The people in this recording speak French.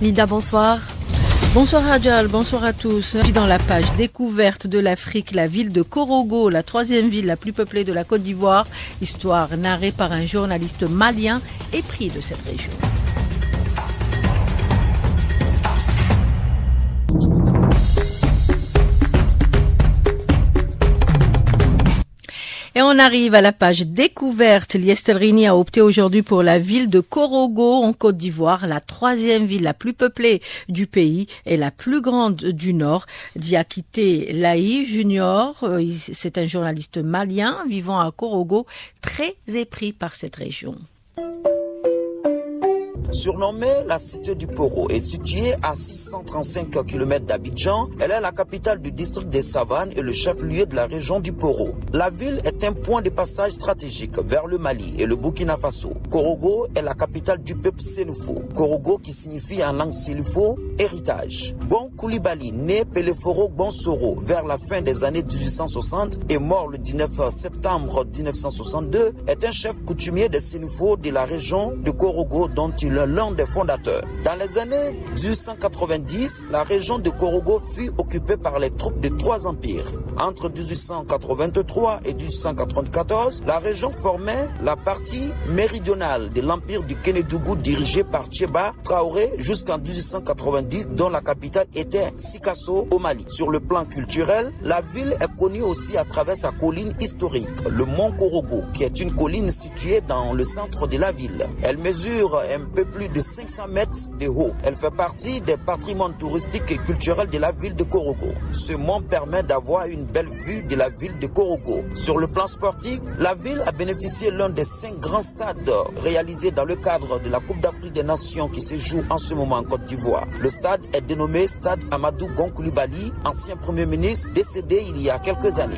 Lida, bonsoir. Bonsoir Adjal, bonsoir à tous. Dans la page découverte de l'Afrique, la ville de Korogo, la troisième ville la plus peuplée de la Côte d'Ivoire, histoire narrée par un journaliste malien épris de cette région. Et on arrive à la page découverte. Liestel Rini a opté aujourd'hui pour la ville de Korogo en Côte d'Ivoire, la troisième ville la plus peuplée du pays et la plus grande du Nord. Diakité Laï Junior, c'est un journaliste malien vivant à Korogo, très épris par cette région. Surnommée la cité du Poro et située à 635 km d'Abidjan, elle est la capitale du district des Savanes et le chef-lieu de la région du Poro. La ville est un point de passage stratégique vers le Mali et le Burkina Faso. Korogo est la capitale du peuple Sénoufo. Korogo qui signifie en langue sénoufo héritage. Bon Koulibaly, né Peleforo Bonsoro vers la fin des années 1860 et mort le 19 septembre 1962, est un chef coutumier des Sénoufo de la région de Korogo dont il est l'un des fondateurs. Dans les années 1890, la région de Korogo fut occupée par les troupes de trois empires. Entre 1883 et 1894, la région formait la partie méridionale de l'empire du Kénédougou dirigé par Tchéba Traoré jusqu'en 1890, dont la capitale était Sikasso au Mali. Sur le plan culturel, la ville est connue aussi à travers sa colline historique, le mont Korogo, qui est une colline située dans le centre de la ville. Elle mesure un peu plus de 500 mètres de haut. Elle fait partie des patrimoines touristiques et culturels de la ville de Korogo. Ce mont permet d'avoir une belle vue de la ville de Korogo. Sur le plan sportif, la ville a bénéficié l'un des 5 grands stades réalisés dans le cadre de la Coupe d'Afrique des Nations qui se joue en ce moment en Côte d'Ivoire. Le stade est dénommé Stade Amadou Gon Coulibaly, ancien premier ministre décédé il y a quelques années.